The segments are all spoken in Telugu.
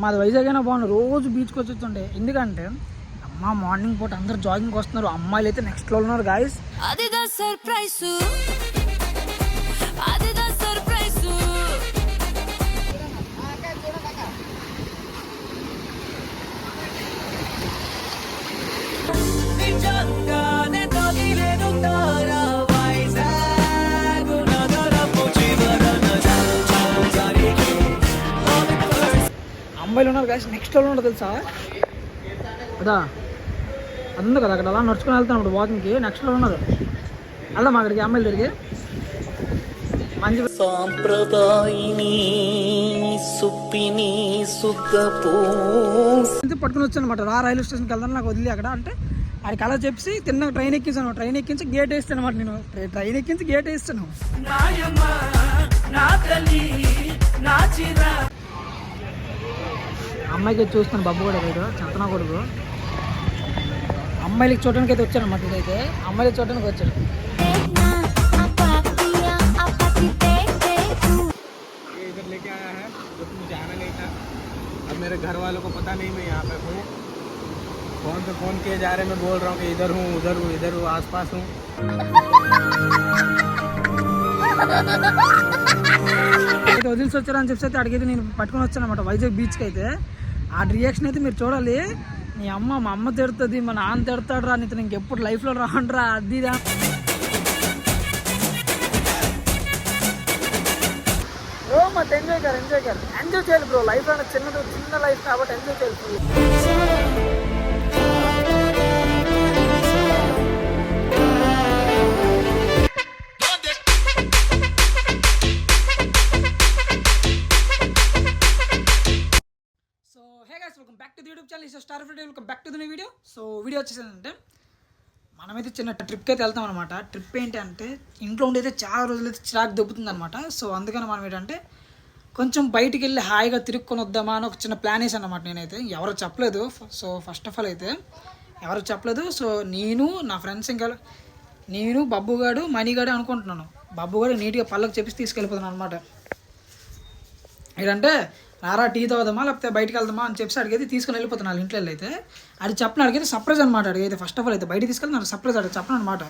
మాది వైజాగ్ అయినా బాగుంది, రోజు బీచ్కి వచ్చేస్తుండే. ఎందుకంటే అమ్మ మార్నింగ్ పూట అందరు జాగింగ్కి వస్తున్నారు, అమ్మాయిలు అయితే నెక్స్ట్ లో ఉన్నారు గాయస్. అమ్మాయిలు ఉన్నారు గాయస్, నెక్స్ట్ లో ఉన్నారు తెలుసా అదా, అందు కదా అక్కడ అలా నడుచుకుని వెళ్తాను ఇప్పుడు వాకింగ్కి. నెక్స్ట్ లో ఉన్నారు, వెళ్దాం అక్కడికి అమ్మాయిలు తిరిగి. మంచి సాంప్రదాయిని సుప్పిని పట్టుకుని వచ్చాను అనమాట. రైల్వే స్టేషన్కి వెళ్తాను, నాకు వదిలి అక్కడ అంటే అది కలా చెప్పి తిన్న ట్రైన్ ఎక్కించాను. ట్రైన్ ఎక్కించి గేట్ వేస్తాను అనమాట. నేను ట్రైన్ ఎక్కించి గేట్ వేస్తాను. అమ్మాయికి చూస్తాను, బాబు కూడా వీడు చెత్తనా కొడుకు. అమ్మాయిలకి చూడడానికి అయితే వచ్చాను అనమాట. ఇదైతే అమ్మాయిలకి చూడడానికి వచ్చాడు. अब मेरे घर वालों को पता नहीं मैं यहाँ पे हूँ, फोन पे फोन किए जा रहे, मैं बोल रहा हूँ कि इधर हूँ उधर हूँ इधर हूँ आसपास हूँ. అయితే వదిలిసి వచ్చారని చెప్పి అయితే అడిగైతే నేను పట్టుకొని వచ్చాను అనమాట వైజాగ్ బీచ్కి. అయితే ఆ రియాక్షన్ అయితే మీరు చూడాలి. నీ అమ్మ మా అమ్మ తిడుతుంది, మా నాన్న తిడతాడు రా, నీతో ఇంకెప్పుడు లైఫ్లో రాండ్రా అదిరా. బ్రో మత్ ఎంజాయ్ చేయాలి బ్రో. లైఫ్ అనేది చిన్న లైఫ్ కాబట్టి ఎంజాయ్ చేయాలి. Welcome back to the YouTube channel. Star friend, welcome back to the video. So video వచ్చేసిందంటే మనమైతే చిన్న ట్రిప్కి అయితే వెళ్తాం అనమాట. ట్రిప్ ఏంటి అంటే ఇంట్లో ఉండేది చాలా రోజులైతే చిరాకు దొబ్బుతుంది అనమాట. సో అందుకని మనం ఏంటంటే కొంచెం బయటికి వెళ్ళి హాయిగా తిరుక్కొని వద్దామా అని ఒక చిన్న ప్లాన్ వేసాను అనమాట. నేనైతే ఎవరు చెప్పలేదు. సో ఫస్ట్ ఆఫ్ ఆల్ అయితే ఎవరు చెప్పలేదు. సో నేను నా ఫ్రెండ్స్ ఇంకా నేను బబ్బుగాడు మణిగాడు అనుకుంటున్నాను. బబ్బుగాడు నీట్గా పళ్ళకి చెప్పి తీసుకెళ్ళిపోతున్నాను అనమాట. ఏంటంటే రారా టీ తాగుదామా లేకపోతే బయటకు వెళ్దామా అని చెప్పి అడిగైతే తీసుకొని వెళ్ళిపోతున్నాను ఇంట్లో అయితే. అది చెప్పిన అడిగైతే సర్ప్రైజ్ అనమాట. అడిగైతే ఫస్ట్ ఆఫ్ ఆల్ అయితే బయటకు తీసుకెళ్ళి నాకు సర్ప్రైజ్ అడిగి చెప్పను అనమాట.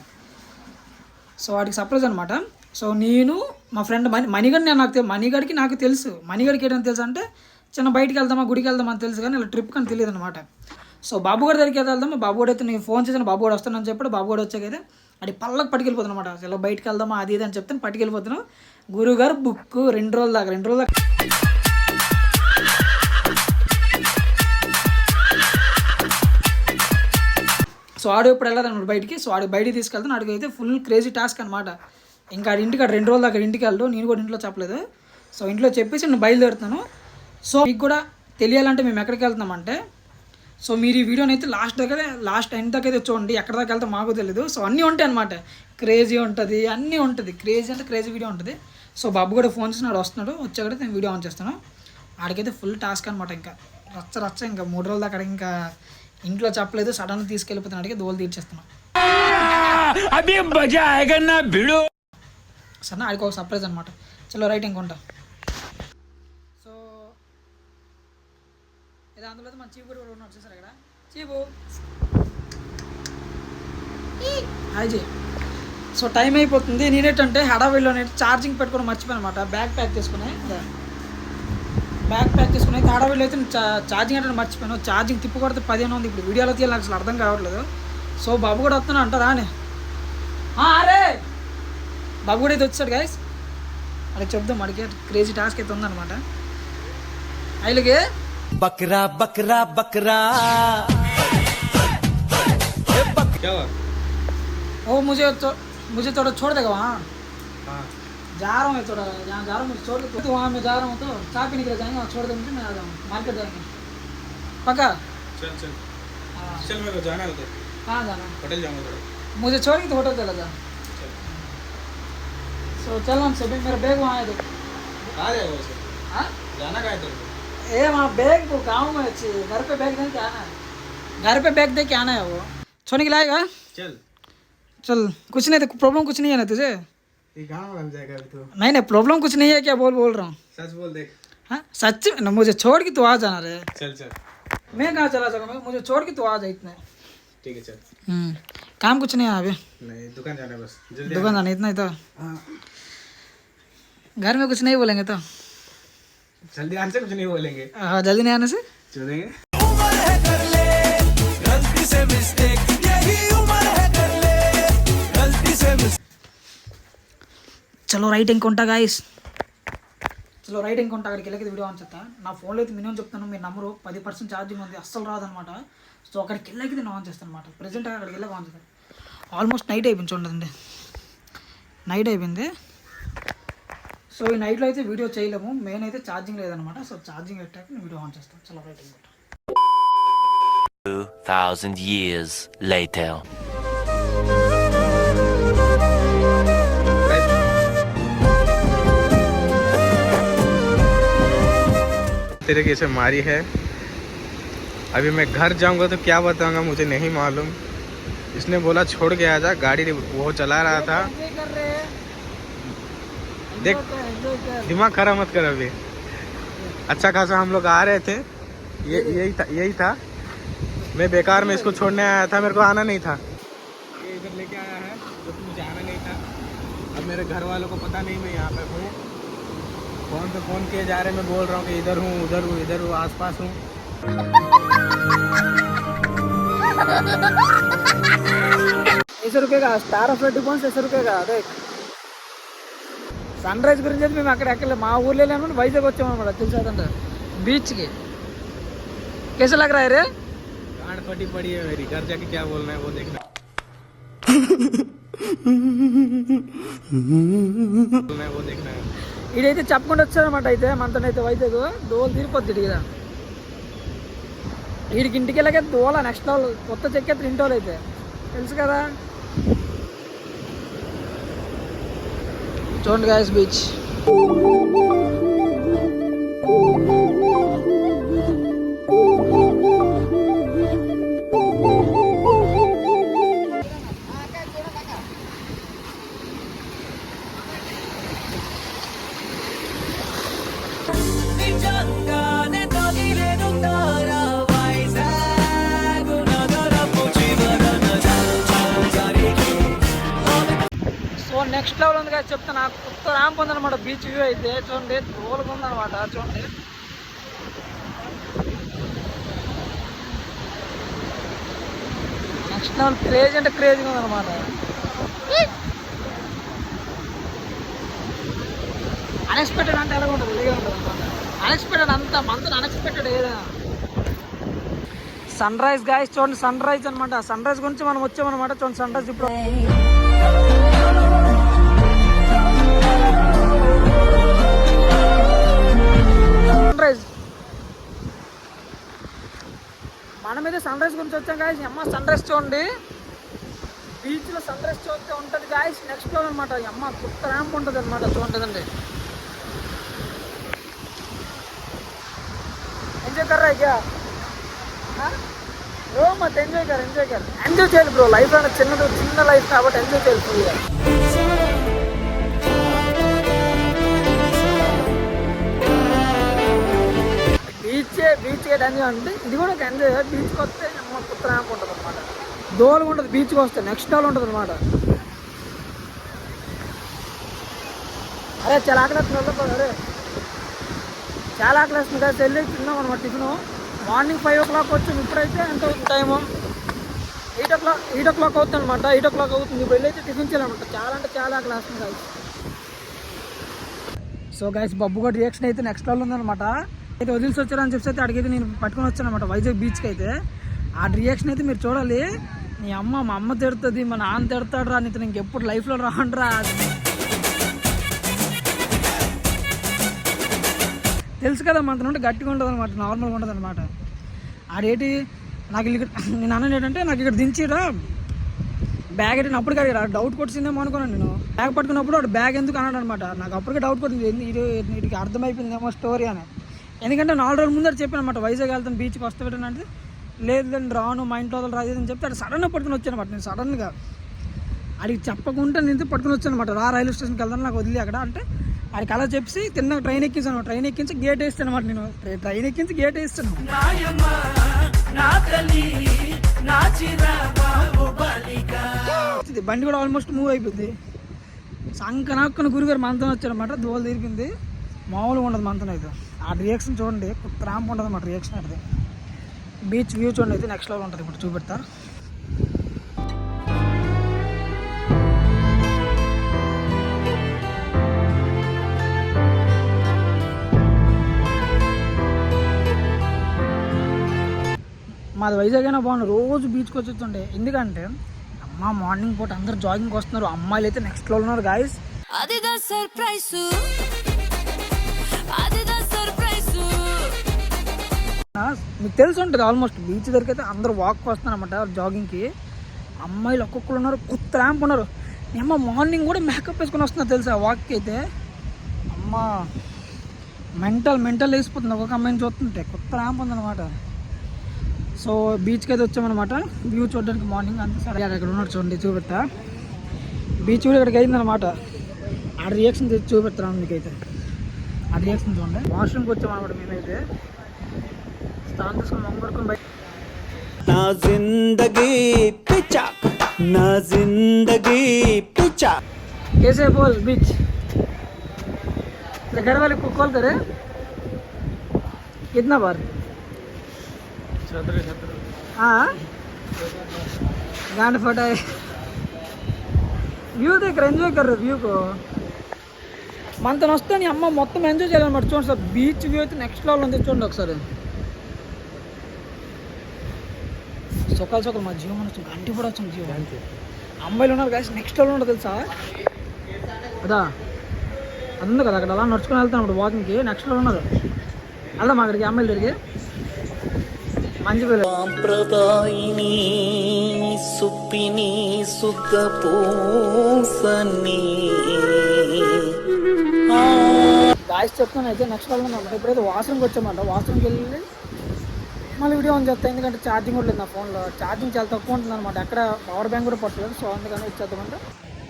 సో వాడికి సర్ప్రైజ్ అనమాట. సో నేను మా ఫ్రెండ్ మణిగడిని మణిగడికి నాకు తెలుసు. మణిగడికి ఏంటని తెలుసు అంటే చిన్న బయటికి వెళ్దామా గుడికి వెళ్దామా అని తెలుసు, కానీ ఇలా ట్రిప్ కానీ తెలియదు అనమాట. సో బాబుగాడి దగ్గరికి అయితే వెళ్దామా. బాబుగాడు అయితే నేను ఫోన్ చేసాను, బాబుగాడు వస్తానని చెప్పాడు. బాబుగాడు వచ్చాకైతే అది పళ్ళకి పట్టుకెళ్ళిపోతాను అనమాట. ఇలా బయటికి వెళ్దామా అది ఇది అని చెప్తాను, పట్టుకెళ్ళిపోతున్నాను. గురుగారు బుక్ 2 రోజుల దాకా సో ఆడు ఇప్పుడు వెళ్ళాదన్నమాట బయటికి. సో ఆడికి బయటికి తీసుకెళ్తాను. ఆడికి అయితే ఫుల్ క్రేజీ టాస్క్ అనమాట. ఇంకా ఇంటికి 2 రోజుల దాకా ఇంటికి వెళ్తాడు. నేను కూడా ఇంట్లో చెప్పలేదు. సో ఇంట్లో చెప్పేసి నేను బయలుదేరుతాను. సో మీకు కూడా తెలియాలంటే మేము ఎక్కడికి వెళ్తున్నామంటే, సో మీరు ఈ వీడియోని అయితే లాస్ట్ ఎండ్ దాకా అయితే చూడండి. ఎక్కడి దాకా వెళ్తే మాకు తెలియదు. సో అన్నీ ఉంటాయి అనమాట. క్రేజీ ఉంటుంది, అన్నీ ఉంటుంది. క్రేజీ అంటే క్రేజీ వీడియో ఉంటుంది. సో బాబు కూడా ఫోన్ చేసి నాడు వస్తున్నాడు. వచ్చాక నేను వీడియో ఆన్ చేస్తాను. ఆడికైతే ఫుల్ టాస్క్ అనమాట. ఇంకా రచ్చ ఇంకా 3 రోజుల దాకా ఇంకా ఇంట్లో చెప్పలేదు. సడన్గా తీసుకెళ్ళిపోతాను. అడిగి దోలు తీర్చేస్తున్నాను. సరే ఆడికి ఒక సర్ప్రైజ్ అనమాట. చలో రైట్ ఇంకొంటా. సో ఇది అందులో మన చీపు కూడా ఉన్నాడు చూసారు ఇక్కడ. చీపు హాయ్ జీ. సో టైం అయిపోతుంది. నేనేంటంటే హడావిడిలోనే ఛార్జింగ్ పెట్టుకొని మర్చిపోయాను అనమాట. బ్యాగ్ ప్యాక్ చేసుకుని అయితే హడావిడిలో అయితే ఛార్జింగ్ అంటే మర్చిపోయాను. ఛార్జింగ్ తిప్పు కొడితే 15 ఉంది. ఇప్పుడు వీడియోలో తీయాలి, నాకు అసలు అర్థం కావట్లేదు. సో బాబు కూడా వస్తున్నా అంటారా అని అరే బాబు కూడా అయితే వచ్చాడు గాయస్. అడిగి చెప్దాం. అడిగే క్రేజీ టాస్క్ అయితే ఉందన్నమాట. అయిలగే बकरा बकरा बकरा क्या हुआ? ओ मुझे थोड़ा छोड़ देगा वहाँ. जा रहा हूँ मैं थोड़ा, जहाँ जा रहा हूँ मुझे छोड़ दे. तो वहाँ मैं जा रहा हूँ तो चाय पीने के लिए जाएंगे, वहाँ छोड़ देंगे. मैं आ जाऊँ, मार्केट जाएंगे. पक्का? चल चल मेरे को जाना है उधर. कहाँ जाना? होटल जाऊँगा. मुझे छोड़ेंगे तो होटल चला जा. सो चल हम सभी, मेरा बैग वहाँ है. कहाँ जाएगा वैसे? हाँ जाना कहाँ है तेरे को? ए वहाँ बैग वो गाँव में अच्छी घर पे बैग दे के आना है. घर पे बैग दे के आना है. वो छोड़ने के लाएगा. चल कुछ नहीं, प्रॉब्लम कुछ नहीं है ना तुझे? ये गाँव में जाएगा अभी तो. नहीं प्रॉब्लम कुछ नहीं है क्या? बोल रहा हूँ. सच बोल देख. हाँ सच में मुझे छोड़ के तू आ जाना रे। चल चल मैं कहाँ चला जाऊँगा, मुझे छोड़ के तू आ जा इतने। ठीक है चल। काम कुछ नहीं है अभी, नहीं दुकान जाना है बस, जल्दी दुकान जाना इतना ही तो। हाँ घर में कुछ नहीं बोलेंगे तो। जल्दी आने से कुछ नहीं बोलेंगे, हाँ जल्दी नहीं आने से। चलेंगे। చలో రైట్ ఇంకొంటా గాయస్, చలో రైట్ ఇంకొంటా. అక్కడికి వెళ్ళకి వీడియో ఆన్ చేస్తా. నా ఫోన్లో అయితే మినిమం చెప్తాను, మీరు నమ్మరు, 10% ఛార్జింగ్ ఉంది, అస్సలు రాదనమాట. సో అక్కడికి వెళ్ళకి నేను ఆన్ చేస్తాను అనమాట. ప్రెజెంట్ అక్కడికి వెళ్ళక ఆన్ చేస్తాను. ఆల్మోస్ట్ నైట్ అయిపోయింది చూడండి, నైట్ అయిపోయింది. సో ఈ నైట్లో అయితే వీడియో చేయలేము, మెయిన్ అయితే ఛార్జింగ్ లేదనమాట. సో ఛార్జింగ్ పెట్టాక నేను వీడియో ఆన్ చేస్తాను. చలో రైట్ ఇంకొంటా. 2000 years later. तेरे कैसे मारी है, अभी मैं घर जाऊंगा तो क्या बताऊंगा मुझे नहीं मालूम. इसने बोला छोड़ के आ जा, गाड़ी वो चला रहा था. देख दिमाग खराब मत कर. अभी अच्छा खासा हम लोग आ रहे थे, यही था. मैं बेकार में इसको छोड़ने आया था, मेरे को आना नहीं था. ये इधर लेके आया है जो मुझे आना नहीं था. अब मेरे घर वालों को पता नहीं मैं यहाँ पे हूँ. फोन पे फोन किए जा रहे, मैं बोल रहा हूँ कि इधर हूँ उधर हूँ इधर हूँ आसपास हूँ. ऐसे रुकेगा स्टार ऑफ डिफेंस, ऐसे रुकेगा. देख సన్ రైజ్ గురించి అయితే మేము అక్కడ ఎక్కడ మా ఊర్లో వెళ్ళాము, వైజాగ్ వచ్చామన్నమాట తెలుసా బీచ్ కి. कैसा लग रहा है रे? गांड फटी पड़ी है मेरी, घर जाके क्या बोलना है वो देखना. वो देखना है. ఇదైతే చెప్పుకుంటూ వచ్చారనమాట. అయితే మనతోనైతే వైజాగ్ దోలు తీరిపోద్ది కదా, వీడికి ఇంటికి వెళ్ళకే దోల నెక్స్ట్ లెవెల్. కొత్త చెక్కేస్తారు ఇంటి వాళ్ళు అయితే, తెలుసు కదా. చూడండి guys beach. So next level ఉంది కదా చెప్తాను. నాకు కొత్త ర్యాంప్ ఉందన్నమాట బీచ్ వ్యూ అయితే. చూడండి దూరంగా ఉందన్నమాట. చూడండి నెక్స్ట్ లెవెల్ క్రేజ్ అంటే క్రేజ్గా ఉందన్నమాట. అన్ఎక్స్పెక్టెడ్ అంటే ఎలా ఉంటుంది, ఇలాగే ఉంటుంది అనమాట. అన్ఎక్స్పెక్టెడ్ అంతా మనతో అన్ఎక్స్పెక్టెడ్ ఏదైనా. సన్ రైజ్ గాయస్ చూడండి, సన్ రైజ్ అనమాట. సన్ రైజ్ గురించి మనం వచ్చామన్నమాట. చూడండి సన్ రైజ్ ఇప్పుడు సన్ రైజ్ మన మీద సన్ రైజ్ గురించి వచ్చాం గాయస్. అమ్మ సన్ రైజ్ చూడండి, బీచ్ లో సన్ రైజ్ చూస్తే ఉంటుంది గాయస్ నెక్స్ట్ ఫ్లోర్ అనమాట. అమ్మ కొత్త ర్యాంప్ ఉంటుంది అనమాట. చూడండి ఎంజాయ్ కర్రా ఇక బ్రో, మత్ ఎంజాయ్ చేయాలి బ్రో. లైఫ్ అంటే చిన్న లైఫ్ కాబట్టి ఎంజాయ్ చేయాలి ఫుల్గా. బీచ్ ఎంజాయ్ అంటే ఇది కూడా ఒక ఎంజాయ్. బీచ్కి వస్తే కొత్త ర్యాంప్ ఉంటుంది అనమాట. దోలుగా ఉంటుంది బీచ్కి వస్తే, నెక్స్ట్ లెవెల్ ఉంటుంది అనమాట. అరే చాలా ఆకలేస్తుంది, అరే చాలా ఆకలేస్తుంది కదా. వెళ్ళి తిన్నాం అనమాట టిఫిన్. మార్నింగ్ 5 o'clock వచ్చాము. ఇప్పుడైతే ఎంత అవుతుంది టైము, 8 o'clock అవుతుంది అనమాట. 8 o'clock అవుతుంది. ఇప్పుడు వెళ్ళైతే టిఫిన్ చేయాలన్నమాట. చాలా అంటే చాలా ఆకలేస్తుంది గాయస్. సో గాయస్ బబ్బు కూడా రియాక్షన్ అయితే నెక్స్ట్ లెవెల్ ఉందన్నమాట. అయితే వదిలిసి వచ్చారని చెప్పి అయితే అడిగితే నేను పట్టుకొని వచ్చాను అనమాట వైజాగ్ బీచ్కి అయితే. ఆ రియాక్షన్ అయితే మీరు చూడాలి. మా అమ్మ తిడుతుంది, మా నాన్న తిడతాడు రా, నీతో ఇంకెప్పుడు లైఫ్లో రాండ్రా. తెలుసు కదా మనతో నుండి గట్టిగా ఉంటుంది అనమాట, నార్మల్గా ఉంటుంది అనమాట. ఆడేటి నాకు ఇక్కడ నేను అన్నది ఏంటంటే, నాకు ఇక్కడ దించిరా బ్యాగ్ అయితే అప్పుడు కడిగారు. డౌట్ కొట్టిందేమో అనుకున్నాను నేను. బ్యాగ్ పట్టుకున్నప్పుడు వాడు బ్యాగ్ ఎందుకు అన్నాడు అనమాట. నాకు అప్పటికే డౌట్ కొట్టింది, వీటికి అర్థమైపోయిందేమో స్టోరీ అని. ఎందుకంటే 4 రోజుల ముందర చెప్పాను అనమాట వైజాగ్ వెళ్తాను బీచ్కి వస్తే పెట్టాను అంటే, లేదండి రాను మా ఇంట్లో వాళ్ళు రాదు అని చెప్తే అక్కడ సడన్గా పట్టుకుని వచ్చాను అనమాట. నేను సడన్గా అడిగి చెప్పకుండా నేను పట్టుకుని వచ్చాను అనమాట. రైల్వే స్టేషన్కి వెళ్తాను నాకు వదిలి అక్కడ అంటే, ఆడికి అలా చెప్పి తిన్న ట్రైన్ ఎక్కించాను. ట్రైన్ ఎక్కించి గేట్ వేస్తాను అనమాట. నేను ట్రైన్ ఎక్కించి గేట్ వేస్తాను. బండి కూడా ఆల్మోస్ట్ మూవ్ అయిపోయింది. సంకనాక్కన గురుగారు మంతం వచ్చారనమాట. దోలు తీరిపింది. మామూలుగా ఉండదు మంతం అయితే. ఆ రియాక్షన్ చూడండి, ర్యాంప్ ఉండదు అన్నమాట రియాక్షన్ అయితే. బీచ్ వ్యూ చూడండి అయితే నెక్స్ట్ లెవెల్ ఉంటుంది. ఇప్పుడు చూపెడతా. మాది వైజాగ్ అయినా బాగుంది. రోజు బీచ్కి వచ్చేస్తుండే. ఎందుకంటే అమ్మ మార్నింగ్ పూట అందరు జాగింగ్కి వస్తున్నారు. అమ్మాయిలు అయితే నెక్స్ట్ లెవెల్ ఉన్నారు గాయస్. మీకు తెలిసి ఉంటుంది ఆల్మోస్ట్ బీచ్ దగ్గరికి అయితే అందరూ వాక్కి వస్తున్నారు అనమాట జాగింగ్కి. అమ్మాయిలు ఒక్కొక్కరు ఉన్నారు, కొత్త ర్యాంప్ ఉన్నారు. అమ్మ మార్నింగ్ కూడా మేకప్ వేసుకొని వస్తున్నారు తెలుసా వాక్కి అయితే. అమ్మ మెంటల్ వేసిపోతుంది ఒక్కొక్క అమ్మాయిని చూస్తుంటే. కొత్త ర్యాంప్ ఉందన్నమాట. సో బీచ్కి అయితే వచ్చామన్నమాట వ్యూ చూడడానికి మార్నింగ్. అంతే సరే అక్కడ ఉన్నాడు చూడండి, చూపెట్టా. బీచ్ కూడా ఇక్కడికి అయిందనమాట. ఆ రియాక్షన్ తెచ్చి చూపెడతాను మీకైతే. ఆ రియాక్షన్ చూడండి. వాష్రూమ్కి వచ్చామన్నమాట మేమైతే. స్నానం తీసుకొని మొంగ పడుకొని బయట. నా జిందగీ పిచ్చా, నా జిందగీ పిచ్చా. कैसे बोल बीच घर वाले को कॉल करे कितना बार? हाँ गांड फटा है. వ్యూ దగ్గర ఎంజాయ్ కర్ర వ్యూ కో మనతో వస్తే నీ అమ్మ మొత్తం ఎంజాయ్ చేయాలన్నమాట. చూడండి సార్ బీచ్ వ్యూ అయితే నెక్స్ట్ లెవెల్ ఉంది. చూడండి ఒకసారి. సొక్కలు మా జీవం వచ్చింది. అంటి కూడా వచ్చింది జీవం. అమ్మాయిలు ఉన్నారు కానీ నెక్స్ట్ లెవెల్ ఉంటుంది తెలుసా కదా. అది ఉంది కదా అక్కడ అలా నడుచుకొని వెళ్తాను ఇప్పుడు వాకింగ్కి. నెక్స్ట్ లెవెల్ ఉన్నారు. వెళ్దాం అక్కడికి అమ్మాయిలు తిరిగి. మంచి పిల్లలు. సాంప్రదాయిని సుప్పిని సుఖ పూసని గాయస్ చెప్తాను అయితే నెక్స్ట్ లెవెల్ ఉందన్నమాట. ఇప్పుడైతే వాష్రూమ్కి వచ్చామంట. వాష్రూమ్కి వెళ్ళి మళ్ళీ వీడియో ఆన్ చేస్తాను. ఎందుకంటే ఛార్జింగ్ కూడా లేదు నా ఫోన్లో. ఛార్జింగ్ చాలా తక్కువ ఉంటుంది అనమాట. ఎక్కడ పవర్ బ్యాంక్ కూడా పట్టలేదు. సో అందుకని వచ్చేద్దామంటే.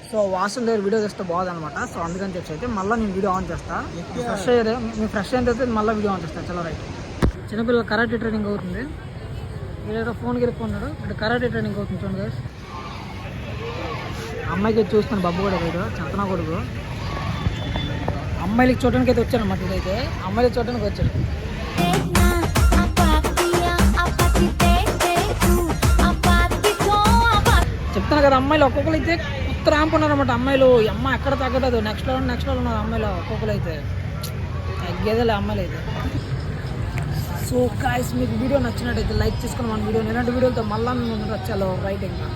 సో వాష్రూమ్ దగ్గర వీడియో చేస్తే బాగుందనమాట. సో అందుకని చెప్పి అయితే మళ్ళీ నేను వీడియో ఆన్ చేస్తాను. ఫ్రెష్ అయ్యేదే మీ ఫ్రెష్ అయిన తర్వాత మళ్ళీ వీడియో ఆన్ చేస్తాను. చాలా రైట్. చిన్నపిల్లలు కరాటే ట్రైనింగ్ అవుతుంది. వీళ్ళ ఫోన్కి వెళ్ళిపోన్నాడు. ఇక్కడ కరాటే ట్రైనింగ్ అవుతుంది చూడండి గైస్. అమ్మాయికి చూస్తాను బాబు కూడా వీడు చెత్తనా కొడుకు. అమ్మాయిలకి చూడడానికి అయితే వచ్చాను అన్నమాట. ఇదైతే అమ్మాయిలకి చూడడానికి వచ్చాడు. చెప్తాను కదా అమ్మాయిలు ఒక్కొక్కరు అయితే కొత్త ర్యాంప్ ఉన్నారన్నమాట. అమ్మాయిలు అమ్మ ఎక్కడ తగ్గదు. నెక్స్ట్ లెవెల్ ఉన్నారు అమ్మాయిలు. ఒక్కొక్కరు అయితే తగ్గేదేలే అమ్మాయిలు అయితే. సో గాయ్స్ మీకు వీడియో నచ్చినట్టయితే లైక్ చేసుకుని మన వీడియో ఇలాంటి వీడియోలతో మళ్ళీ మేము వచ్చాలో రైట్ ఇంకా.